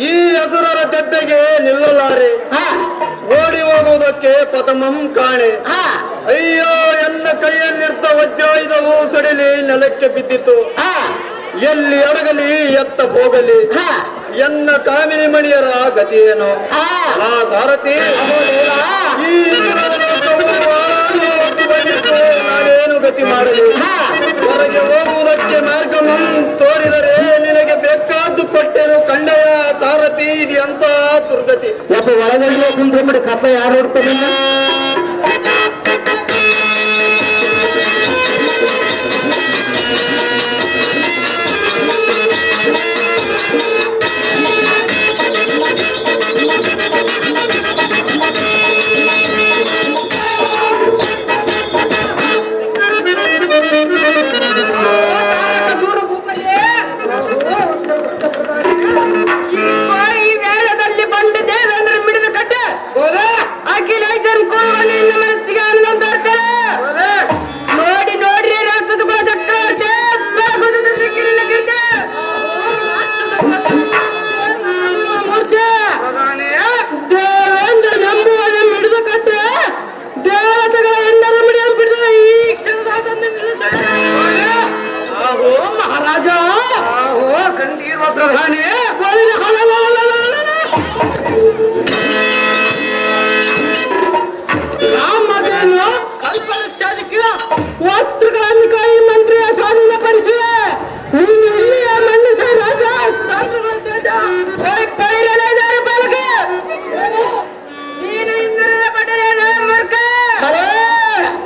ಈ ಅಸುರರ ದೆಬ್ಬೆಗೆ ನಿಲ್ಲಲಾರೆ. ಓಡಿ ಹೋಗುವುದಕ್ಕೆ ಪತಮಂ ಕಾಣೆ. ಅಯ್ಯೋ, ಎನ್ನ ಕೈಯಲ್ಲಿರ್ತ ವಜ್ರಾಯುಧವು ಸಡಿಲಿ ನೆಲಕ್ಕೆ ಬಿದ್ದಿತು. ಎಲ್ಲಿ ಅಡಗಲಿ ಎತ್ತ ಹೋಗಲಿ ಎನ್ನ ಕಾಮಿನಿ ಮಣಿಯರ ಗತಿಯೇನು? ಸಾರಥಿ, ಈ ನಾನೇನು ಗತಿ ಮಾಡಲಿ? ಹೊರಗೆ ಹೋಗುವುದಕ್ಕೆ ಮಾರ್ಗಮಂ ತೋರಿದರೆ ನಿನಗೆ ಬೇಕಾದ್ದು ಕೊಟ್ಟೆನು ಕಂಡಯ ಸಾರಥಿ. ಇದು ಅಂತ ದುರ್ಗತಿ. ಒಬ್ಬ ಒಳಗಡೆ ಕುಂದ್ರೆ ಬಿಡಿ, ಕಪ್ಪ ಯಾರು ಇರ್ತಾರೆ? ವಸ್ತ್ರಗಳನ್ನು ಕೈ ಮಂತ್ರಿಯ ಸ್ವಾಧೀನಪಡಿಸಿ ನೀನು ಇಲ್ಲಿಯ ಮಂಡಿಸ ರಾಜ.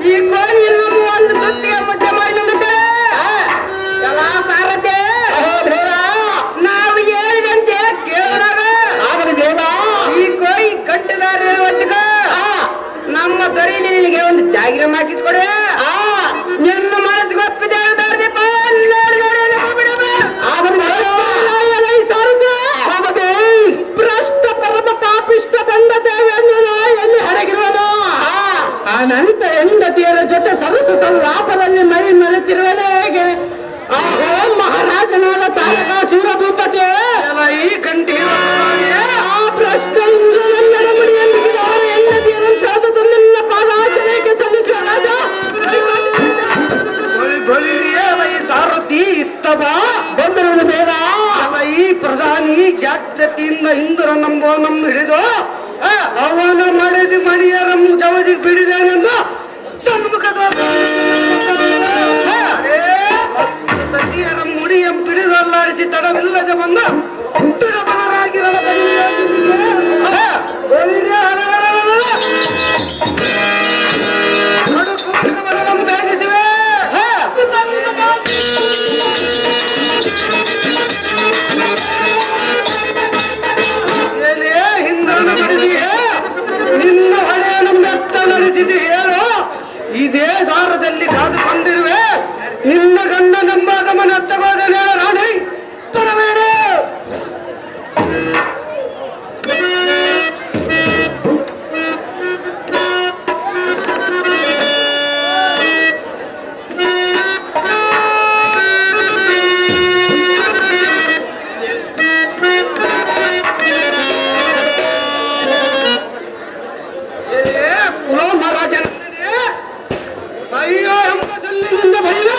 ಈ ಕೋರಿ ಒಂದು ತುತ್ತಿಗೆ ಮುದ್ದೆ ಮಾಡಿ ನಂಬುತ್ತಾರೆ. ಸಾರಥ್ಯ, ನಾವು ಹೇಳಿದಂತೆ ಕೇಳಿದಾಗ ಈ ಕೋಯಿ ಕಟ್ಟಿದಾರ ನಮ್ಮ ದೊರೆಯಲ್ಲಿ ನಿನಗೆ ಒಂದು ಜಾಗಿರ ಹಾಕಿಸ್ಕೊಡೆ. ನಿನ್ನ ಮನಸ್ಸಿಗೆ ಒಪ್ಪಿದೆ ಭ್ರಷ್ಟ ಪರಮ ಪಾಪಿಷ್ಟ ಬಂದ ದೇವೇಂದ್ರ ಎಲ್ಲಿ ಹರಗಿರುವನು? ಅನಂತ ಹೆಂಡತಿಯರ ಜೊತೆ ಸರಸ ಲಾಭದಲ್ಲಿ ಮೈ ಮರೆತಿರುವನೇ ಹೇಗೆ? ಆಹೋ ಮಹಾರಾಜನಾದ ತಾರಕಾಸುರ ಭೂಪತಿ, ಈ ಕಂಠಿ ಆ ಭ್ರಷ್ಟ ಇಂದ್ರನೆಲ್ಲರ ಮುಡಿಯಲ್ಲಿ ಅವರ ಹೆಂಡತಿಯರನ್ನು ಸೆಳೆದು ನಿನ್ನ ಪಾದಾಚರಣೆಗೆ ಸಲ್ಲಿಸುವ ರಾಜ. ಸಾರಥಿ ಇತ್ತವ ಬಂದರು ಬೇಡ. ಈ ಪ್ರಧಾನಿ ಜಾಗ್ರತೆಯಿಂದ ಇಂದ್ರ ನಮ್ಮ ಹಿಡಿದು ಅವನ ಮಡಿದು ಮಣಿಯರ ಜವದಿಗೆ ಬಿಡಿದೇನೆಂದು ಸತಿಯರ ಮುಡಿಯ ಬಿಡಿದಲ್ಲಾಡಿಸಿ ತಡವಿಲ್ಲದೆ ಬಂದ ಬಲರಾಗಿರಲು ಬೇಗಿಸಿವೆ. ಹಿಂದಣ ಬಡಿದೆಯೇ ನಿನ್ನ ಹೊಳೆಯನ್ನು ಮೆತ್ತ ನಡೆಸಿದೆ ಹೇಳು. ಇದೇ ದಾರದಲ್ಲಿ ಕಾದುಕೊಂಡಿರುವೆ. ನಿನ್ನ ಗಂಡ ನಮ್ಮ ಗಮನ ತಗೋದನೆ ರಾಣಿ ತರಬೇಡ. ಅಯ್ಯೋ ಎಂಬ ಸಲ್ಲಿನಿಂದ ಭೈರ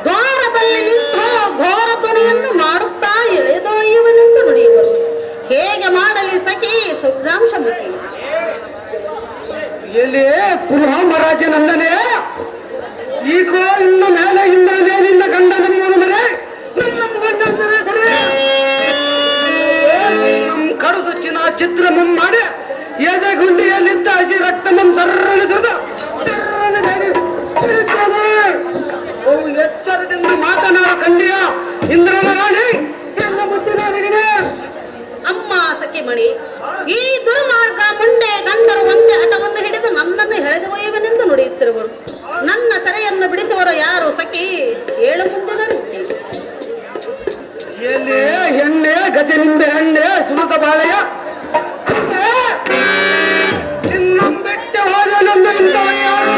ದ್ವಾರದಲ್ಲಿ ನಿಂತು ಘೋರ ಧ್ವನಿಯನ್ನು ಮಾಡುತ್ತಾ ಎಳೆದೊಯ್ಯುವನೆಂದು ನುಡಿಯುವರು. ಹೇಗೆ ಮಾಡಲಿ ಸಖಿ ಶುಭ್ರಾಂಶಮುಖಿ? ಎಲ್ಲಿ ಪುನಃ ಮಹಾರಾಜನಂದನೇ, ಈಗೋ ಇನ್ನು ಮೇಲೆ ಹಿಂದೆ ನಿನ್ನ ಗಂಡ ನಮ್ಮೂರು ಮನೆ ಕಡುದು ಚಿನ್ನ ಚಿತ್ರಮಂ ಮಾಡಿ ಎದೆಗುಂಡಿಯಲ್ಲಿದ್ದ ಹಸಿ ರಕ್ತಮಂ ಸರ್ರನೆ ದುರ್ದು ಎಚ್ಚರದಿಂದ ಮಾತನಾಡ ಕಂಡಿಯ ಇಂದ್ರನ ರಾಣಿ ಎಲ್ಲ ಮುತ್ತಿನಾಗಿದೆ. ಅಮ್ಮ ಸಖಿಮಣಿ, ಈ ದುರ್ಮಾರ್ಗ ಮುಂಡೆ ಗಂಡರು ಒಂದೇ ಹಠವನ್ನು ಹಿಡಿದು ನನ್ನನ್ನು ಎಳೆದು ಒಯ್ಯುವನೆಂದು ನುಡಿಯುತ್ತಿರುವರು. ನನ್ನ ಸೆರೆಯನ್ನು ಬಿಡಿಸುವರು ಯಾರು ಸಖಿ? ಏಳು ಮುಂದಿನ ರೀತಿ. ಎಲ್ಲಿ ಎಣ್ಣೆ ಗಜನಿಂಬೆ ಎಣ್ಣೆ ಸುಮತ ಬಾಳೆಯ ಇನ್ನೊಂದೆಟ್ಟೆ ಹೋದ ನಮ್ಮ ಇಂಥ ಯಾರು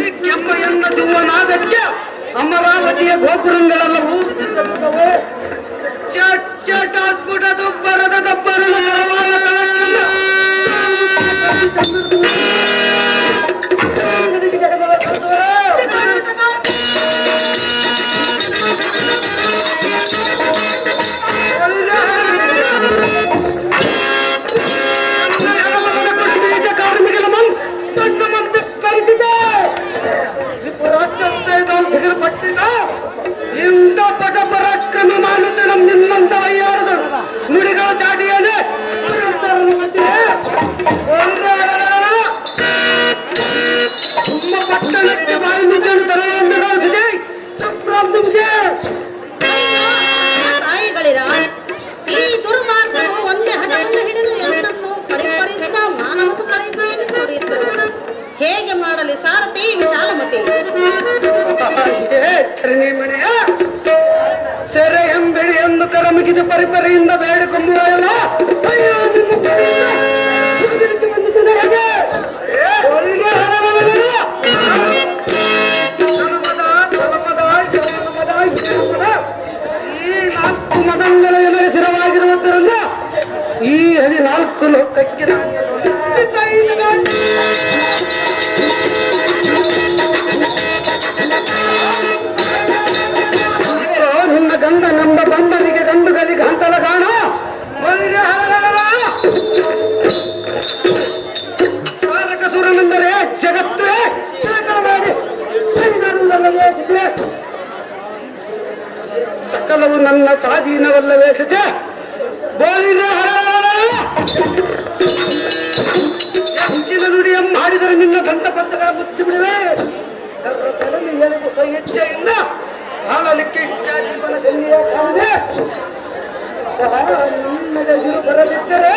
ಈ ಕೆಮ್ಮಯ್ಯನ್ನ ಸುಮ್ಮನಾಗಕ್ಕೆ ಅಮರಾವತಿಯ ಗೋಪುರಗಳೆಲ್ಲವೂ ಚಟಾಸ್ಫುಟ ದುಬ್ಬರದ ದಬ್ಬರದ ಇಂಥ ಪಟ ಪರಾಕ್ರಮ ಮಾಡುತ್ತೆ ನಮ್ ನಿನ್ನಂತ ವಯ್ಯಾರದು ನುಡಿಗಳ ಚಾಟಿಯಾನೆ ತುಂಬ ಪಟ್ಟಣಕ್ಕೆ ಬಾಯಿ ಮುಚ್ಚಲು ತರದಿಂದ ಕಳಿಸಿದೆ. ತಾಯಿಗಳಿರ, ಈ ದುರ್ಮಾರ್ಗರು ಒಂದೇ ಹಠವನ್ನು ಹಿಡಿದು ಎಲ್ಲನ್ನು ಪರಿಪರಿಂದ ಮಾನವನು ಕಳೆಯುತ್ತೇನೆ ನುಡಿಯುತ್ತಿರುವರು. ಹೇಗೆ ಮಾಡಲಿ ಸಾರಥಿ ವಿಶಾಲಮತಿ? ಮನೆಯ ಸೆರೆ ಎಂಬೆಳಿ ಎಂದು ಕರ ಮುಗಿದು ಪರಿಪರಿಯಿಂದ ಬೇಡಿಕೊಂಬುವ ಈ ನಾಲ್ಕು ಮದಂಗಳ ಎನಗೆ ಸ್ಥಿರವಾಗಿರುವುದರಿಂದ ಈ 14 ಲೋಕಕ್ಕೆ ನಿನ್ನ ಗಂಡ ನಂಬ ಬಂದನಿಗೆ ಗಂಡುಗಳಿಗೆ ಹಂತದ ಕಾಣ ಸುರನೆಂದರೆ ಜಗತ್ತೇ ಸಕಲವು ನನ್ನ ಸ್ವಾಧೀನವಲ್ಲವೇ ಸಚ ಹಂಚಿನ ನುಡಿಯ ಮಾಡಿದರೆ ನಿನ್ನ ದಂತಪತ್ರ ಮುಚ್ಚಿಬಿಡುವೆ. ಎಳೆದು ಸ್ವಇಚ್ಛೆಯಿಂದ ಕಾಣಲಿಕ್ಕೆ ಇಚ್ಛಾಜಿಯ ಕಾಲದೆ ನಿನ್ನಗೆ ಇರು ಬರಲಿದ್ದರೆ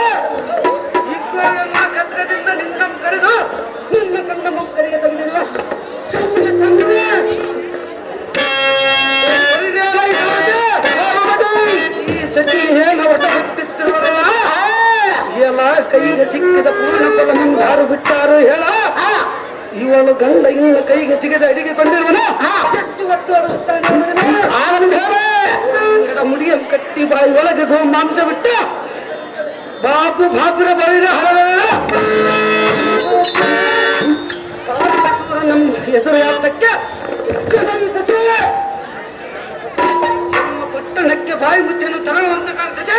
ಇಬ್ಬರನ್ನ ಕತ್ತದಿಂದ ನಿನ್ನ ಕರೆದು ನಿನ್ನ ಕಣ್ಣ ಮಕ್ಕಳಿಗೆ ತೆಗೆದಿಲ್ಲ. ಈ ಸತಿ ಹೇಗ ಒಟ ಹುಟ್ಟಿತ್ತಿರುವರ ಎಲ್ಲ ಕೈಗೆ ಸಿಕ್ಕಿದ ಪೂರ್ಣ ಫಲ ಮುಂದಾರು ಬಿಟ್ಟಾರು ಹೇಳ. ಇವಳು ಗಂಡ ಇನ್ನ ಕೈಗೆ ಸಿಗದ ಅಡಿಗೆ ಕೊಂಡಿರುವನ ಮುಡಿಯ ಕಟ್ಟಿ ಬಾಯಿ ಒಳಗೆ ಗೋ ಮಾಂಸ ಬಿಟ್ಟ ಬಾಪು ಬಾಪುರ ಬಳಿರ ನಮ್ಮ ಹೆಸರು ಯಾತಕ್ಕೆ ಪಟ್ಟಣಕ್ಕೆ ಬಾಯಿ ಮುಚ್ಚನ್ನು ತರುವಂತ ಕಾಣ್ತದೆ.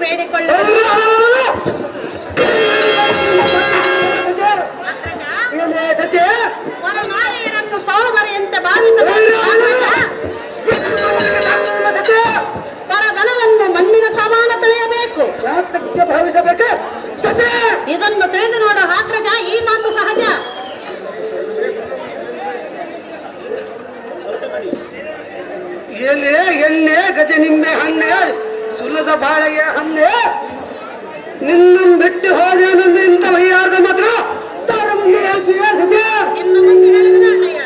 ಬೇಡಿಕೊಳ್ಳುವುದು. ಹೊರನಾರಿಯರನ್ನು ಸಹೋದರಿಯಂತೆ ಭಾವಿಸಬೇಕು. ಪರಧನವನ್ನು ಮಣ್ಣಿನ ಸಮಾನ ತಿಳಿಯಬೇಕು. ಭಾವಿಸಬೇಕು. ಇದನ್ನು ತಿಳಿದು ನೋಡು ಹಾಕ್ರಜ, ಈ ಮಾತು ಸಹಜ. ಎಲೆ ಎಣ್ಣೆ ಗಜ ನಿಂಬೆ ಹಣ್ಣೆ ಸುಲದ ಬಾಳೆಯ ಹಣ್ಣೆ ನಿನ್ನ ಬಿಟ್ಟು ಹೋದೆ ನನ್ನ ಇಂಥ ವಯ್ಯಾದ ಮಾತ್ರ ಇನ್ನು ಮುಂದೆ ಹೇಳಿದ ಅಣ್ಣಯ್ಯ.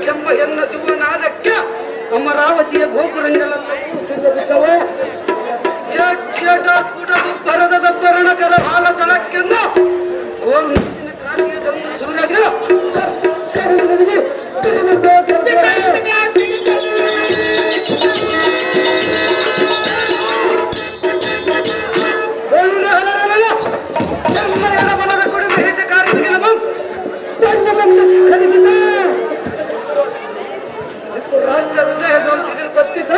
ಕೆಂಪ ಎನ್ನ ಶಿವನಾದಕ್ಕೆ ಅಮರಾವತಿಯ ಗೋಪುರಗಳೆಲ್ಲವೂ ಬರದ ದಬ್ಬರಣಕರ ಹಾಲ ತಳಕ್ಕೆಂದು ಗೋರ್ಮೆಂಟಿನ ಕ್ರಾಂತಿಯ ಚಂದ್ರ ಸೂರ್ಯಗೆ ಬಲದ ಕುಡಿದ ಹೇಜ ಕಾರ್ಮಿಕನ ರಾಷ್ಟ್ರ ಹೃದಯದೊಂದಿಗೆ ಗೊತ್ತಿದ್ದ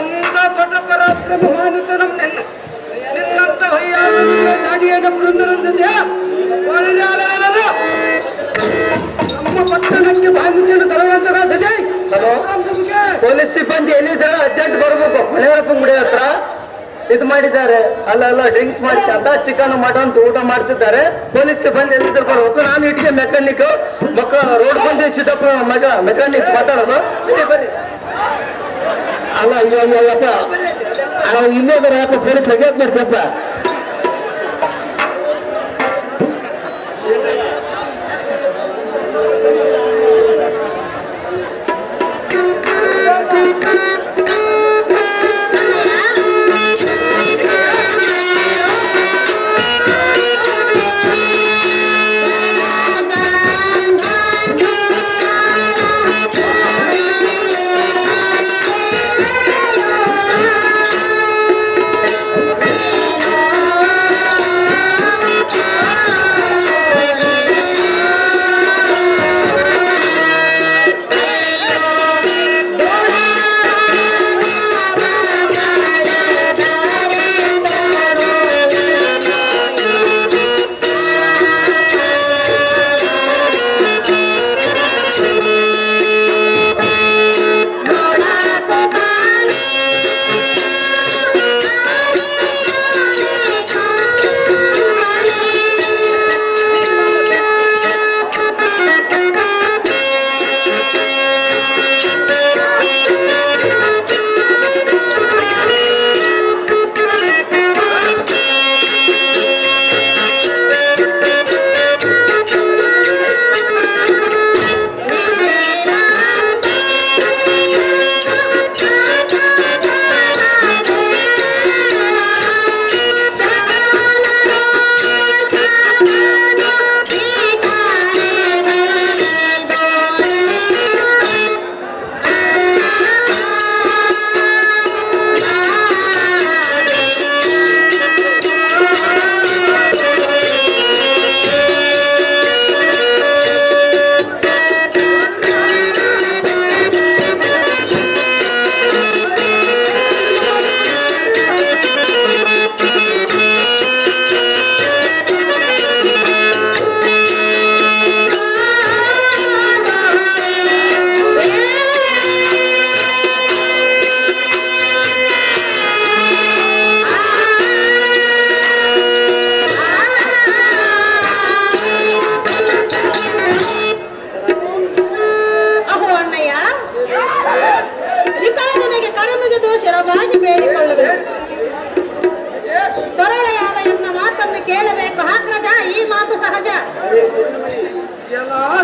ಇಂಥ ಪಟ ಪರಾಕ್ರಮ ಮಾನಿತ ನಿನ್ನಂತ ವಯ್ಯಾದ ಜಾಡಿಯನ್ನ ಪುರಂದರದಿದೆಯಾ ನಮ್ಮ ಪಟ್ಟಣಕ್ಕೆ ಬಾಂಧಿಯನ್ನು ತರುವಂತ ಸಜಯ್. ಪೊಲೀಸ್ ಸಿಬ್ಬಂದಿ ಎಲ್ಲಿದ್ರೆ ಅರ್ಜೆಂಟ್ ಬರ್ಬೇಕು. ಮನೆಯಪ್ಪ ಮುಡಿ ಹತ್ರ ಇದು ಮಾಡಿದ್ದಾರೆ. ಅಲ್ಲ ಡ್ರಿಂಕ್ಸ್ ಮಾಡಿ ಅದ ಚಿಕನ್ ಮಟನ್ ಊಟ ಮಾಡ್ತಿದ್ದಾರೆ. ಪೊಲೀಸ್ ಸಿಬ್ಬಂದಿ ಎಲ್ಲಿದ್ರೆ ಬರ್ಬೇಕು. ನಾನು ಇಟ್ಟಿಗೆ ಮೆಕ್ಯಾನಿಕ್ ರೋಡ್ ಬಂದಿ ಸಿದ್ದಪ್ಪ ಮಗ ಮೆಕ್ಯಾನಿಕ್ ಮಾತಾಡೋದು. ಬರ್ರಿ. ಅಲ್ಲ ಇವಲ್ಲಪ್ಪ ಇನ್ನೊಬ್ಬರ ಯಾಕೆ ಪೊಲೀಸ್ ತೆಗಿಯಕ್ ಮಾಡ್ತಪ್ಪ.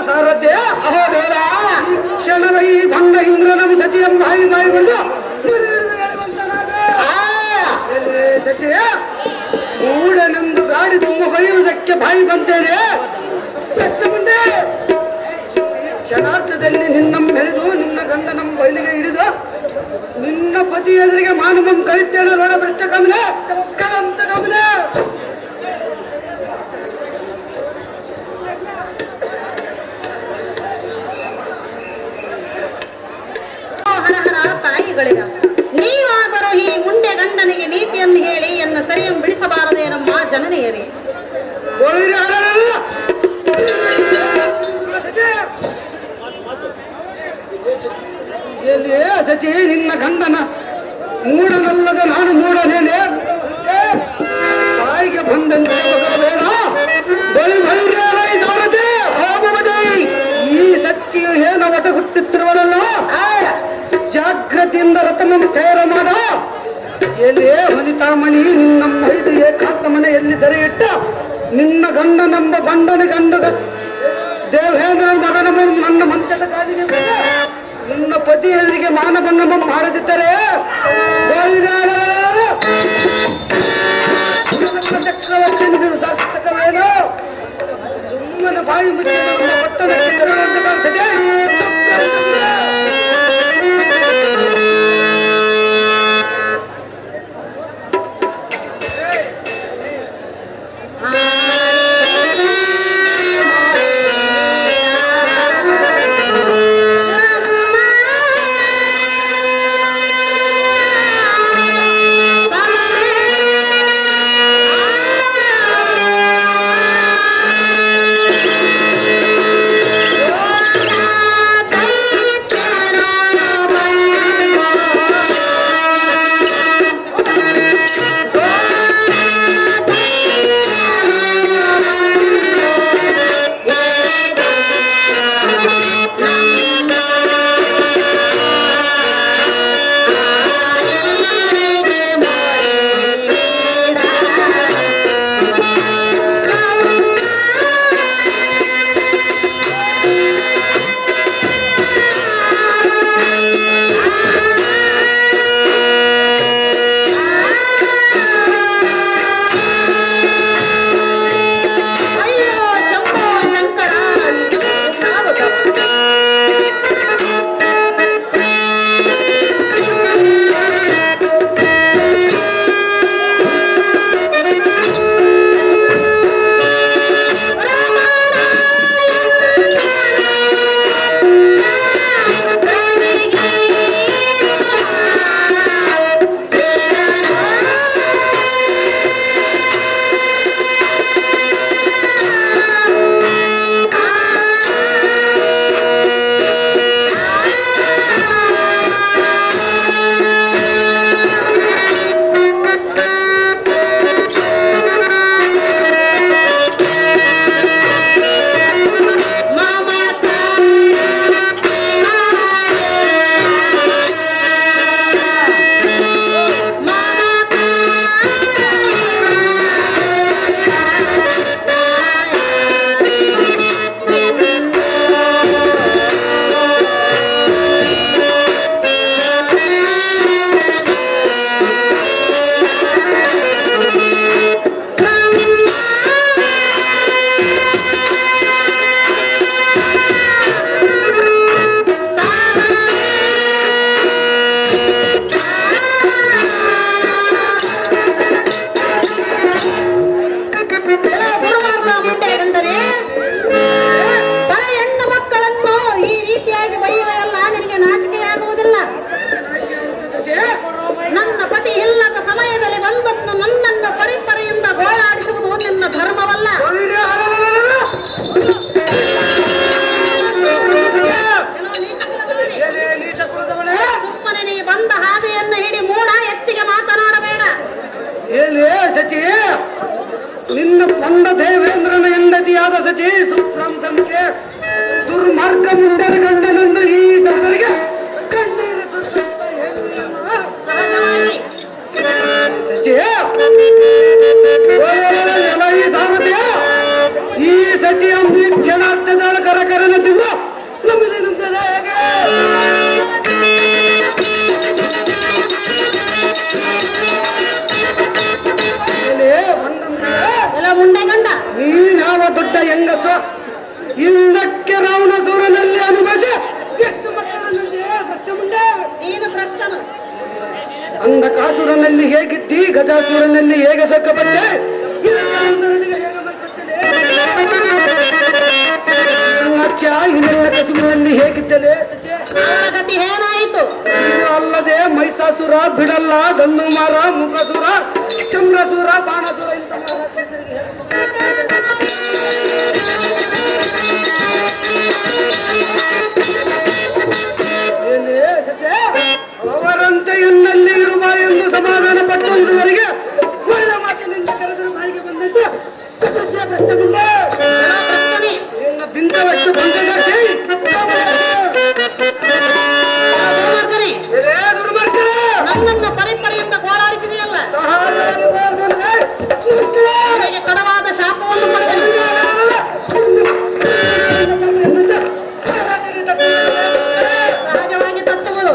ಸಾರಥ್ಯ ಅಹೋದೇವ ಕ್ಷಣದ ಈ ಭಂಗ ಇಂದ್ರನ ಸತಿಯ ಬಾಯಿ ಬಾಯಿ ಬಂದು ಸಚಿಯ ಮೂಡನೆಂದು ಗಾಡಿ ತುಂಬ ಹೊಯ್ಯುವುದಕ್ಕೆ ಬಾಯಿ ಬಂತೇನೆ. ಮುಂದೆ ಕ್ಷಣಾರ್ಥದಲ್ಲಿ ನಿನ್ನ ಮೆರೆದು ನಿನ್ನ ಗಂಡ ನಮ್ಮ ಬಯಲಿಗೆ ಹಿಡಿದು ನಿನ್ನ ಪತಿ ಎದುರಿಗೆ ಮಾನವಂ ಕಲಿತೇನೆ ರೋಣ ಭ್ರಷ್ಟ ಕಮಲೆ ಕಲಂತ ಕಮಲೆ. ಹರಹರ ತಾಯಿಗಳಿಗ ನೀವಾದರೂ ಈ ಮುಂಡೆ ನಿನಗೆ ನೀತಿಯನ್ನು ಹೇಳಿ ಎನ್ನ ಸರಿಯನ್ನು ಬಿಡಿಸಬಾರದೆ ನಮ್ಮ ಜನನಿಯರೇ. ಸಚಿ ನಿನ್ನ ಗಂಡನ ಮೂಡನಲ್ಲದ ನಾನು ಮೂಡನೇನೆ ತಾಯಿಗೆ ಬಂದಂತೆ ಬೇಡ ಈ ಸಚ್ಚಿಯು ಏನು ಒಟ ಹುಟ್ಟುತ್ತಿರುವಲ್ಲ ಜಾಗ್ರತೆಯಿಂದ ರಥವನ್ನು ತಯಾರ ಮಾಡ. ಎಲ್ಲಿ ವನಿತಾಮಣಿ ನಿನ್ನ ಐದು ಏಕಾಂತ ಮನೆಯಲ್ಲಿ ಸೆರೆ ಇಟ್ಟ ನಿನ್ನ ಗಂಡನೆಂಬ ಬಂಡನ ಗಂಡಗ ದೇವೇಂದ್ರ ಮಗನ ನನ್ನ ಮಂಚದ ಕಾಲಿಗೆ ನಿನ್ನ ಪತಿಯರಿಗೆ ಮಾನಭಂಗ ಮಾಡದಿದ್ದರೆ ಚಕ್ರವರ್ತಿ ಸಾರ್ಥಕವೇನು? ಸುಮ್ಮನೆ ಬಾಯಿ ಮುಚ್ಚಿ ಪಟ್ಟಣಕ್ಕೆ ತೆರಳುವಂತೆ ಕಾಣ್ತದೆ. ಸಚಿ ನಿನ್ನ ಪಂಡ ದೇವೇಂದ್ರನ ಹೆಂಡತಿಯಾದ ಸಚಿ ಸುಪ್ರಾಂತನಿಗೆ ದುರ್ಮಾರ್ಗ ಮುಂಡರ ಗಂಡನನ್ನು ಈ ಸಹೋದರಿಗೆ ಸಚಿ ಈ ಸಾಮರ್ಥ್ಯ ಈ ಸಚಿ ಕ್ಷಣಾರ್ಥದ ಕರಕರನ ತಿಂದು ನಮ್ಮಲ್ಲಿ ನುಗ್ಗದ ಮುಂಡೆಗಂಡ ನೀನ್ ಯಾವ ದೊಡ್ಡ ಹೆಂಗಸು ಹಿಂದಕ್ಕೆ ರಾವಣಸೂರನಲ್ಲಿ ಅನುಭವಿಸಿ ಎಷ್ಟು ಮಕ್ಕಳನ್ನು ನೀನು ಭ್ರಷ್ಟನು. ಅಂಧಕಾಸುರನಲ್ಲಿ ಹೇಗಿದ್ದಿ, ಗಜಾಸುರನಲ್ಲಿ ಹೇಗೆ ಸೊಕ್ಕ ಬಂದೆ, ಇನ್ನೆಲ್ಲ ಕಸುವಿನಲ್ಲಿ ಹೇಗಿದ್ದಲೆ ಸಚಿ ಅವರ ಗತಿ ಏನಾಯಿತು? ನೀನು ಅಲ್ಲದೆ ಮೈಸಾಸುರ, ಬಿಡಲ್ಲ, ಗಂಧುಮಾರ, ಮುಖಸುರ, ಚಮ್ರಸುರ, ಬಾಣಸುರ ಇಂಥ ಏನೇ ಸಚೆ, ಅವರಂತೆ ಇನ್ನಲ್ಲಿ ಇರುವ ಎಂದು ಸಮಾಧಾನ ಪಟ್ಟುವವರೆಗೆ ಒಳ್ಳೆ ಮಾತಿನಿಂದ ಕರೆದು ಬಾಯಿಗೆ ಬಂದಂತೆ ಪ್ರಶ್ನೆ ಮುಂದೆ ಏನೋ ಪ್ರಶ್ನೆ? ನಿನ್ನ ಬಿಂದವಷ್ಟು ಬಂದಕ್ಕೆ ದುರ್ಮಾರ್ಗನೇ, ನನ್ನನ್ನು ಪರಿಪರಿಯಿಂದ ಗೋಳಾಡಿಸಿದೆಯಲ್ಲ, ನಿನಗೆ ಕಡವಾದ ಶಾಪವನ್ನು ಕೊಡುವೆನು. ಸಹಜವಾಗಿ ತಟ್ಟುಗಳು.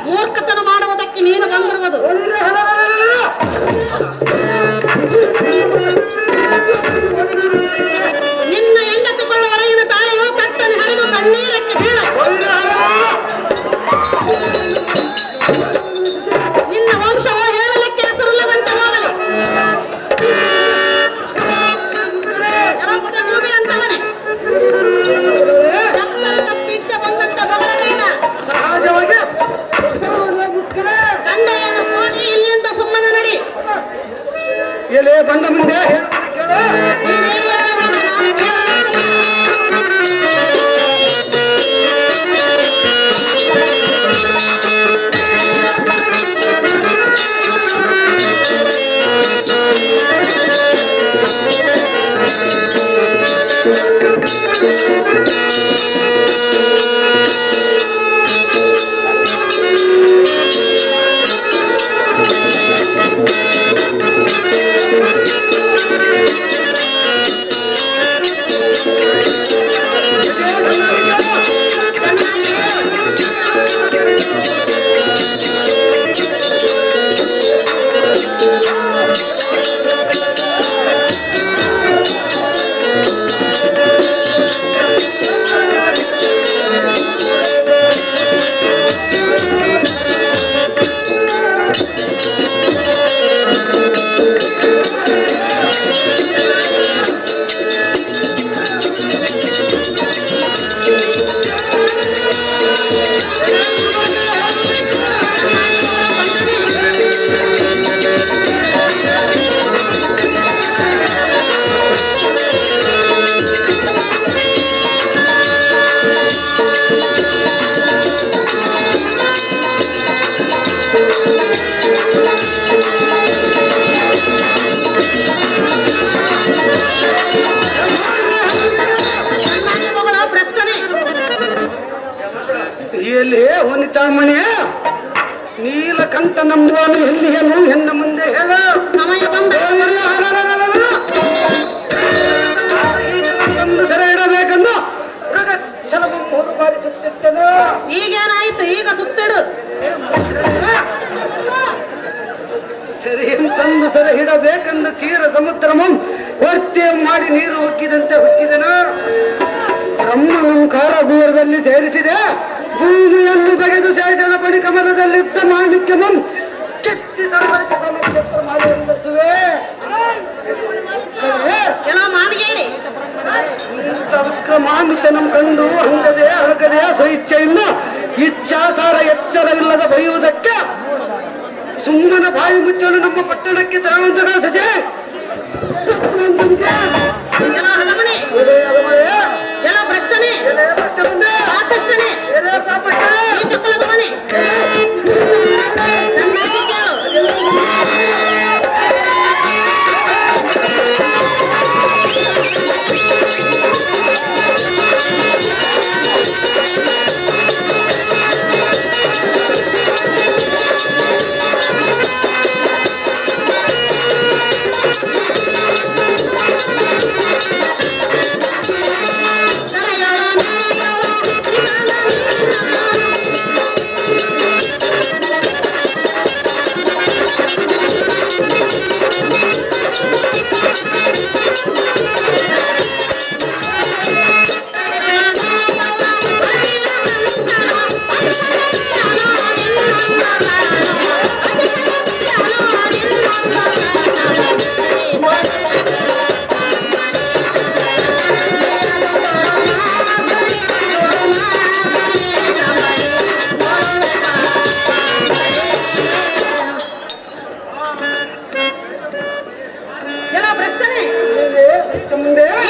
ಮೂರ್ಖತನ ಮಾಡುವುದಕ್ಕೆ ನೀನು ಬಂದಿರುವುದು. ನಿನ್ನ ಹೆಂಡತಿಕೊಳ್ಳ ಒಳಗಿನ ತಾಯಿಯು ತಟ್ಟನೆ ಹರಿದು ತಣ್ಣೀರಕ್ಕೆ ಬೀಳ. ನಿನ್ನ ವಂಶವು ಹೇಳಲಿಕ್ಕೆ ಹೆಸರಿಲ್ಲದಂತೆ ಹೋಗಲಿ. ಭೂಮಿ ಅಂತವನೇ ತಪ್ಪಿಚ್ಚೆ ಬಂದಂತ ಬಹಳ ಬೇಡ. ಸಹಜವಾಗಿ ಗಂಡೆಯನ್ನು ಕೋಟಿ ಇಲ್ಲಿಂದ ಸುಮ್ಮನೆ ನಡಿ. ಎಲೆ ಬಂದ ಮುಂದೆ ನೀನೇನು ಹೇಳಬೇಕು, ನಾನು ಕೇಳಬೇಕು. ಎಲ್ಲಿ ವನಿತಾಮಣಿಯ ನೀಲಕಂಠ ನಂಬುವನು ಎಲ್ಲಿಯನು ಎನ್ನ ಮುಂದೆ ಹೇಳ. ಸಮಯ ಬಂದ ತಂದು ಸೆರೆ ಇಡಬೇಕೆಂದು ಛಲವನ್ನು ಹೊರಬಾರಿಸುತ್ತಿದ್ದನು. ಈಗೇನಾಯ್ತು? ಈಗ ಸುತ್ತಿಡು. ಸೆರೆಯನ್ನು ತಂದು ಸೆರೆ ಇಡಬೇಕೆಂದು ತೀರ ಸಮುದ್ರಮಂ ಹೊರ್ತೆ ಮಾಡಿ ನೀರು ಹೊಕ್ಕಿದಂತೆ ಹೊಕ್ಕಿದನ. ಬ್ರಹ್ಮನು ಕಾರಾಗೃಹದಲ್ಲಿ ಸೇರಿಸಿದೆ. ಭೂಮಿಯನ್ನು ಬಗೆದು ಶೇಷನ ಪಡಿ ಕಮಲದಲ್ಲಿದ್ದ ಮಾಣಿಕ್ಯಮಂ ಕೆತ್ತಿ ಸರ್ವಕ್ಕೆ ಸಮರ್ಪಿತ ಮಾಡಿ ಎಂದಿಸುವೆ. ವಿಕ್ರಮಾನ್ವಿತನಂ ಕಂಡು ಅಂಗದೆ ಅಳಗದೆ ಸ್ವಇಚ್ಛೆಯಿಂದ ಇಚ್ಛಾಸಾರ ಎಚ್ಚರವಿಲ್ಲದ ಬೈಯುವುದಕ್ಕೆ ಸುಮ್ಮನ ಬಾಯಿ ಮುಚ್ಚಲು ನಮ್ಮ ಪಟ್ಟಣಕ್ಕೆ ತರುವಂತಹ ಸಜೆ ಎಲ್ಲ ಭ್ರಷ್ಟನೇ ಪಾಪಿಷ್ಠನೇ, ಈ ಚಪ್ಪಲದ ಮನೆ ನನ್ನ ಮಾತು ಕೇಳು.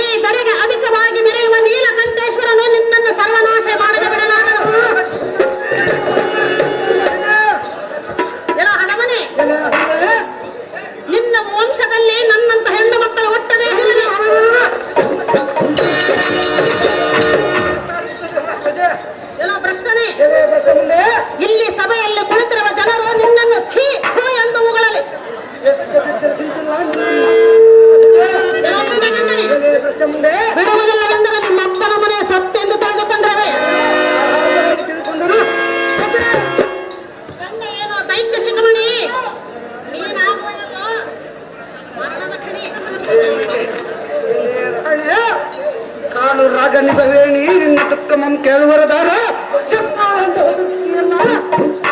ಈ ದರೆಗೆ ಅಧಿಕವಾಗಿ ಮೆರೆಯುವ ನೀಲಕಂಠೇಶ್ವರನು ನಿನ್ನನ್ನು ಸರ್ವನಾಶ ಮಾಡದೆ ಬಿಡಲಾರನು. ಎಲ್ಲ ಹಣಮನೆ, ನಿನ್ನ ವಂಶದಲ್ಲಿ ನನ್ನಂತ ಹೆಣ್ಣು ಮಕ್ಕಳು ಹುಟ್ಟದೇ ಇರಲಿ. ಎಲ್ಲ ಭ್ರಷ್ಟನೇ, ಇಲ್ಲಿ ಸಭೆಯಲ್ಲಿ ಕುಳಿತಿರುವ ಜನರು ನಿನ್ನನ್ನು ಛೀ ಥೂ ಎಂದು ಉಗಳಲಿ. ಬಿಡುವುದಿಲ್ಲವೆಂದರೆ ನಿಮ್ಮ ಅಪ್ಪನ ಮನೆ ಸತ್ತೆಂದು ತಿಳಿದುಕೊಂಡ್ರವೆ. ಗಂಡ ಏನೋ ದೈತ್ಯ ಶಿಖಮಣಿ, ನೀನಾಗುವುದು ಮರಣದ ಕಣಿ. ಕಾಲು ರಾಗನಿಸವೇಣಿ ನಿನ್ನ ತುಕ್ಕಮಂ ಕೇಳುವರದಾರ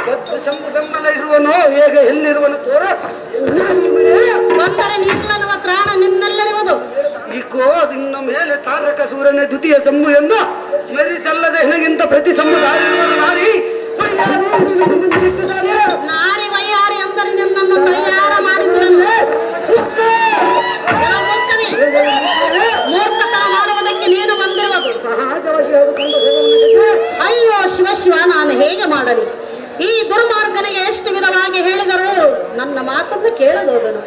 ಬೆಂಬಲ ಇರುವನೋ ಹೇಗೆ ಎಲ್ಲಿರುವನು ತೋರ. ಬಂದರೆ ನಿಲ್ಲುವ ಪ್ರಾಣ ನಿನ್ನಲ್ಲಿರುವುದು. ಈಕೋ ನಿನ್ನ ಮೇಲೆ ತಾರಕ ಸೂರನೇ ದ್ವಿತೀಯ ಸಂಭು ಎಂದು ಸ್ಮರಿಸಲ್ಲದೆ ಹೆಣಗಿಂತ ಪ್ರತಿ ಸಂಭುದಾರಿ ನಾರಿ ವೈಯಾರಿ ಅಂದರೆ ನಿನ್ನನ್ನು ತಯಾರ ಮಾಡಿಸುವೆನು. ಮೂರ್ಖತನ ಮಾಡುವುದಕ್ಕೆ ನೀನು ಬಂದಿರುವುದು. ಅಯ್ಯೋ ಶಿವ, ನಾನು ಹೇಗೆ ಮಾಡಲಿ? ಈ ದುರ್ಮಾರ್ಗನಿಗೆ ಎಷ್ಟು ವಿಧವಾಗಿ ಹೇಳಿದರೂ ನನ್ನ ಮಾತನ್ನು ಕೇಳದೋದನು.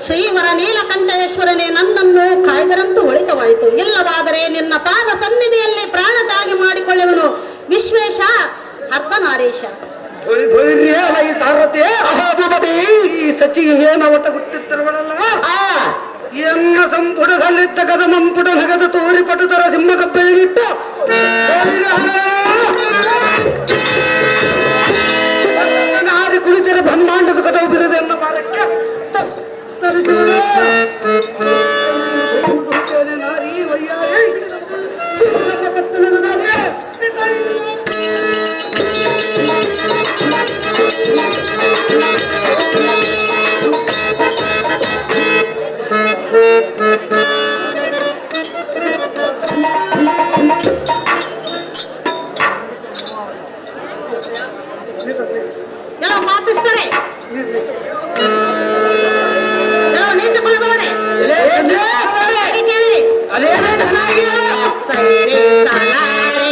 ಶ್ರೀವರ ನೀಲಕಂಠೇಶ್ವರನೇ ನನ್ನನ್ನು ಕಾಯ್ದರಂತೂ ಒಳಿತವಾಯಿತು. ಇಲ್ಲವಾದರೆ ನಿನ್ನ ಪಾದ ಸನ್ನಿಧಿಯಲ್ಲಿ ಪ್ರಾಣ ತ್ಯಾಗ ಮಾಡಿಕೊಳ್ಳುವನು. ವಿಶ್ವೇಶ ಅರ್ಧನಾರೀಶ ಈ ಸಾರಥಿ ಈ ಸಚಿ ಏನ ಒಟ್ಟ ಬಿಟ್ಟಿರ್ತಿರುವಲ್ಲ. ಎನ್ನ ಸಂಪುಟದಲ್ಲಿದ್ದ ಕದಮಂಪುಟ ನಗದು ತೋರಿ ಪಟುತರ ಸಿಂಹ ಕಪ್ಪೆಗಿಟ್ಟು ನಾರಿ ಕುಳಿತಿರ ಬ್ರಹ್ಮಾಂಡದ ಕದವು ಬಿರದೆ ಎನ್ನ ಮಾರಕ್ಕೆ ನಾರಿ ವಯ್ಯಾರಿ ಎಲ್ಲ ಪಾಪಿಸ್ತಾರೆ, ಎಲ್ಲ ನೀಚ ಕುಲದವರೇ ಕೇಳಿ. ಸೈರೆ ಸಾಲಾರೆ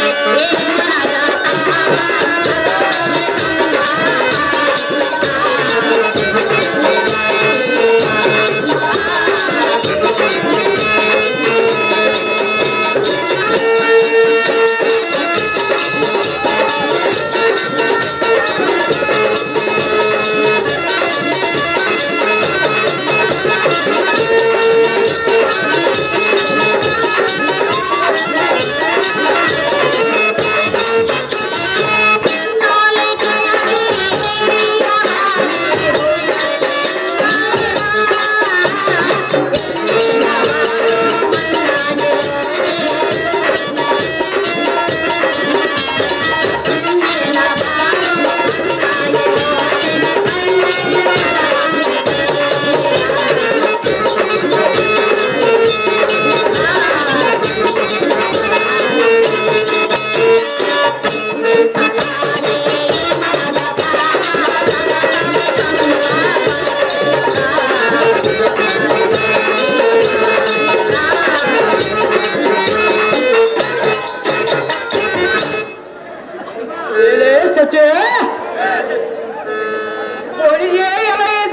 ಸಚೆ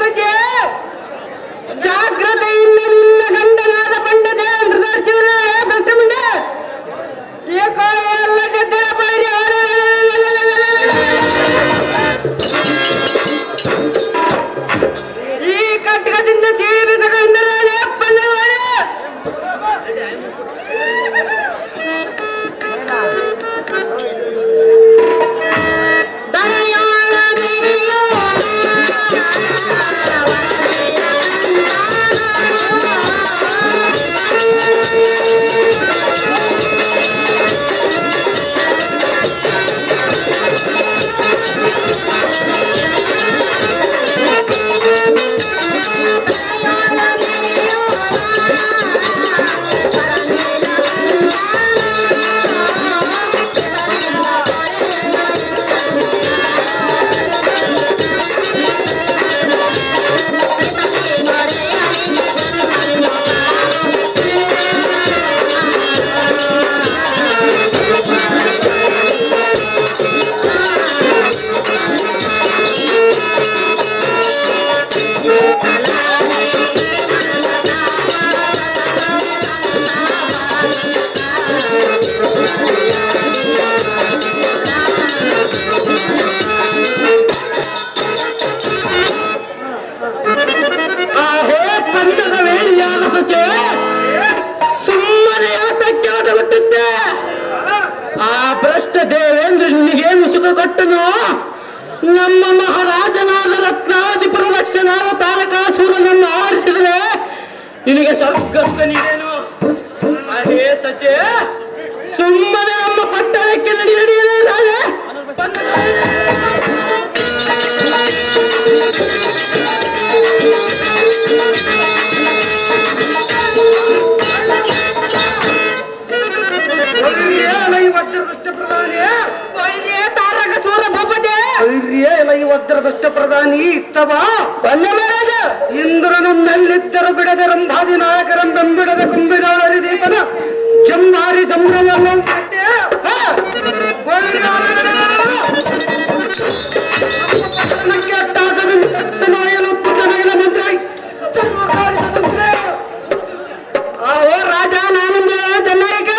ಸಚೆ ಜಾಗ್ರತೆಯಿಂದ ನಿನ್ನ ಗಂಡನಾದ ಪಂಡದ ಭ್ರಷ್ಟ ಮುಂದೆ ಏಕೋ ಎಲ್ಲ ಗದ್ದಲ ಬೈರಿ ಈ ಕಟ್ಟಕದಿಂದ ಜೀವಿತ ಗಂಡನ ಅಪ್ಪನವರೇ ಸುಮ್ಮನೆ ಆತಕ್ಕೆ ಆಟ ಬಿಟ್ಟಿದ್ದೆ. ಆ ಭ್ರಷ್ಟ ದೇವೇಂದ್ರ ನಿನಗೇನು ಸುಖ ಕೊಟ್ಟನು? ನಮ್ಮ ಮಹಾರಾಜನಾದ ರತ್ನಾವತಿ ಪ್ರದಕ್ಷಿಣಾದ ತಾರಕಾಸುರನನ್ನು ಆವರಿಸಿದರೆ ನಿನಗೆ ಸ್ವರ್ಗಸ್ಥ ನೀನೇನು? ಅದೇ ಸಚೆ ಸುಮ್ಮನೆ ನಮ್ಮ ಪಟ್ಟಣಕ್ಕೆ ನಡೆಯಲೇ ರಾಜ. ವಜ್ರದಷ್ಟ ಪ್ರಧಾನಿ ಇತ್ತವ ಮಹಾರಾಜ ಇಂದ್ರನನ್ನೆಲ್ಲಿದ್ದರು ಬಿಡದ ರಂಭಾದಿ ನಾಯಕರಂಬಿಡದ ಕುಂಬಿಡಾಳರಿ ದೀಪನ ಜಂಬಾರಿ ಸಂಭ್ರಮ ರಾಜ ನಾನಂದ ಚೆನ್ನಾಗಿ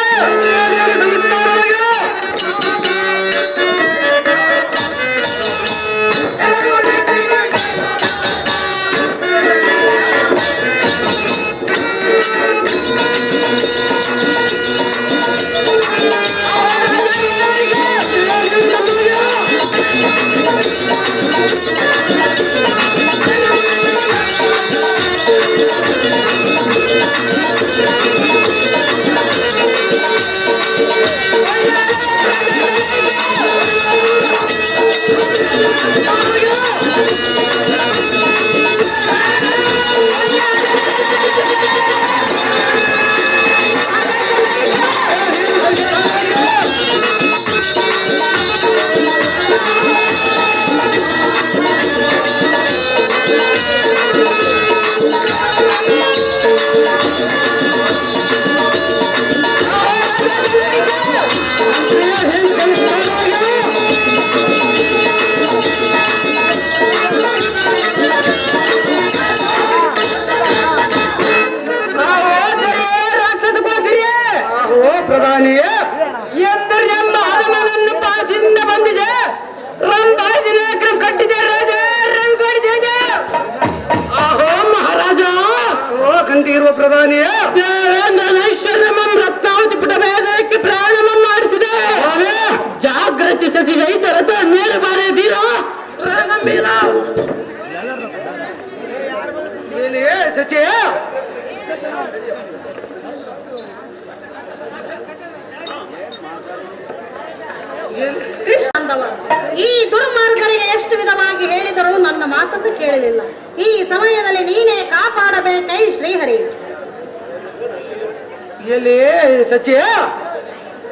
ಪ್ರಧಾನಿ ಎಂದರೆಂಬ ಹನುಮನನ್ನು ಪಾಚಿಂದ ಬಂದಿದೆ ರಂಭಾದಿನೇಕ್ರಂ ಕಟ್ಟಿದೆ ರಾಜ ರಂಗಡಿದೆ. ಆಹೋ ಮಹಾರಾಜ ಓ ಕಂಠೀರುವ ಪ್ರಧಾನಿ ದೇವೇಂದ್ರನೈಶ್ವರ್ಯಮಂ ರತ್ನಾವತಿ ಪುಟಭೇದಕ್ಕೆ ಪ್ರಾಣಮಂ ಮಾಡಿಸಿದೆ. ಜಾಗೃತಿ ಶಶಿ ಶೈತರತ ಮೇಲು ಬಾರಿದೀರ ಸಚಿವ ಈ ದುರ್ಮಾರ್ಗರಿಗೆ ಎಷ್ಟು ವಿಧವಾಗಿ ಹೇಳಿದರೂ ನನ್ನ ಮಾತನ್ನು ಕೇಳಲಿಲ್ಲ. ಈ ಸಮಯದಲ್ಲಿ ನೀನೇ ಕಾಪಾಡಬೇಕೈ ಶ್ರೀಹರಿ. ಎಲ್ಲಿ ಸಚಿವ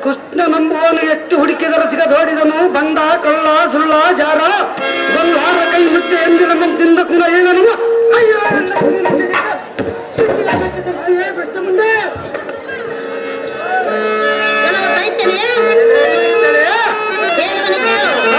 ಕೃಷ್ಣ ನಂಬುವನು ಎಷ್ಟು ಹುಡುಕಿದರೂ ಸಿಗದೋಡಿದನು. ಬಂಡ ಕಳ್ಳ ಸುಳ್ಳ ಜಾರ ಬಂಗಾರ ಕೈ ಮುತ್ತೆ ಎಂದು ನಮ್ಮ ತಿಂದ ಕುಲ ಏನನು ಮುಂದೆ ಹೇಳಿದನು ಕೇಳು.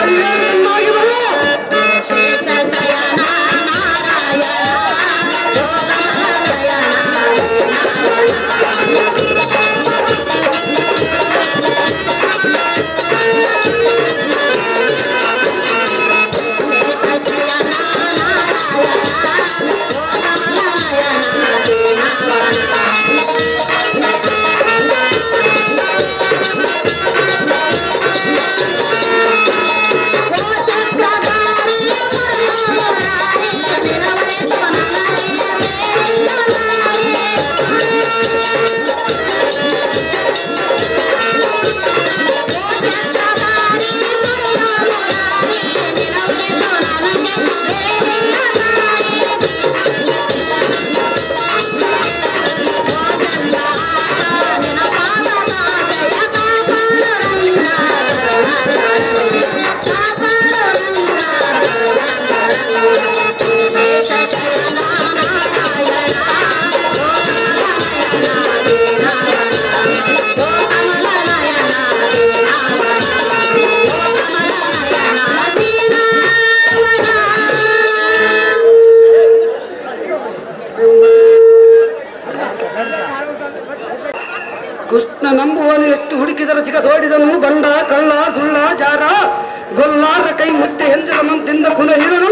ನಾಚಿಕ ತೋಡಿದನು ಬಂಡ ಕಳ್ಳ ಸುಳ್ಳ ಜಾರ ಗೊಲ್ಲಾರ ಕೈ ಮುಟ್ಟೆ ಎಂದಿನ ಮಂತಿಂದ ಕುಲ ಹೀರನು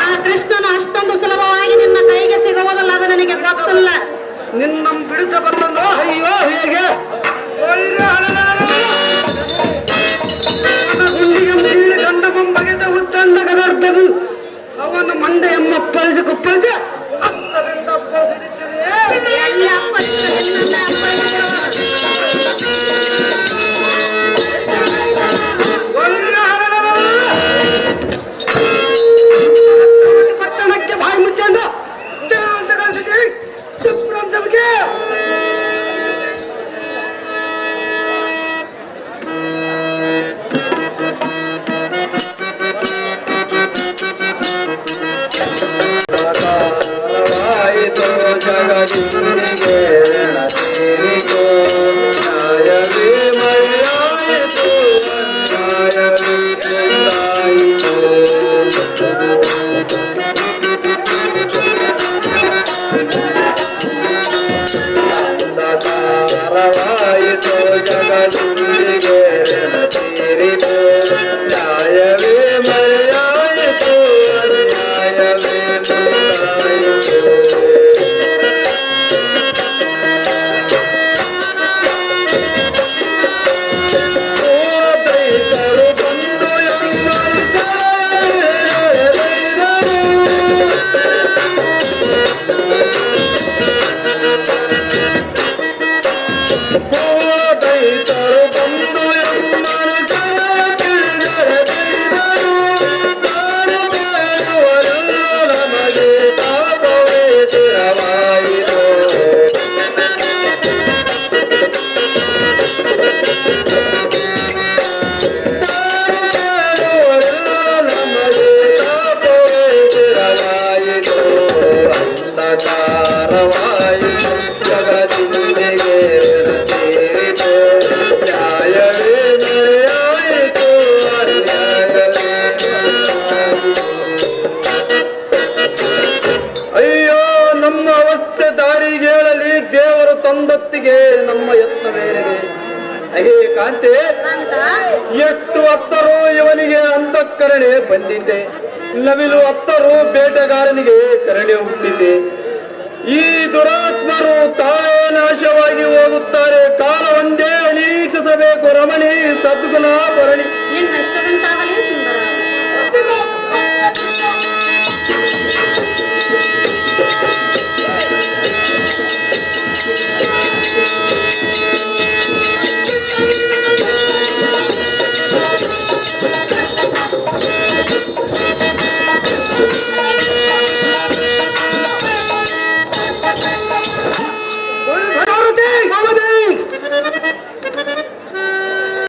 ಆ ಕೃಷ್ಣನು ಅಷ್ಟೊಂದು ಸುಲಭವಾಗಿ ನಿನ್ನ ಕೈಗೆ ಸಿಗುವುದಲ್ಲ, ಅದು ನನಗೆ ಗೊತ್ತಿಲ್ಲ. ನಿನ್ನ ಬಿಡಿಸಬಲ್ಲನು ಅಯ್ಯೋ ಹೇಗೆ ಗುಂಡಿಗೆ ಗಂಡ ಬಗೆದ ಉತ್ತಂಡ ಗದರ್ಧನು ಅವನ ಮಂಡೆ ಎಮ್ಮಪ್ಪಳಿಸಿ ಕುಪ್ಪಳಿಸಿ ಹತ್ತರಿಂದ ಎಲ್ಲಿ ಅಪ್ಪಳಿಸಿದ ನಿನ್ನನ್ನೇ ಪಟ್ಟಣಕ್ಕೆ ಬಾಯಿ ಮುಚ್ಚಂಡು ಜಗದಿಗೆ ಸೇರಿತು ನ್ಯಾಯವೇ ಮರೆಯಾಯಿತು ನ್ಯಾಯವೇ ಎಂದಾಯಿತು. ಅಂಧಕಾರವಾಯಿತು ಜಗದಿಗೆ ಸೇರಿತು ನ್ಯಾಯವೇ ಮರೆಯಾಯಿತು ನ್ಯಾಯವೇ ಎಂದಾಯಿತು. ಅಂಧಕಾರವಾಯಿತು ಜಗದಿಗೆ ಸೇರಿತು ನ್ಯಾಯವೇ ಮರೆಯಾಯಿತು ಅನ್ಯಾಯವೇ. ಅಯ್ಯೋ ನಮ್ಮ ಅವಸ್ಥೆ ದಾರಿಗೇಳಲಿ ದೇವರು ತಂದತ್ತಿಗೆ ನಮ್ಮ ಯತ್ನ ಬೇರೆಗೆ. ಅಹೇ ಕಾಂತೆ, ಎಷ್ಟು ಹತ್ತರೂ ಇವನಿಗೆ ಅಂತಃಕರಣೆ ಬಂದಿದೆ, ನವಿಲು ಹತ್ತರೂ ಬೇಟೆಗಾರನಿಗೆ ಕರಣೆ ಹುಟ್ಟಿದೆ. ಈ ದುರಾತ್ಮರು ತಾವೇ ನಾಶವಾಗಿ ಹೋಗುತ್ತಾರೆ. ಕಾಲ ಒಂದೇ ನಿರೀಕ್ಷಿಸಬೇಕು ರಮಣಿ ಸದ್ಗುಣ ಭರಣಿ. ನಿನ್ನಷ್ಟದಂತ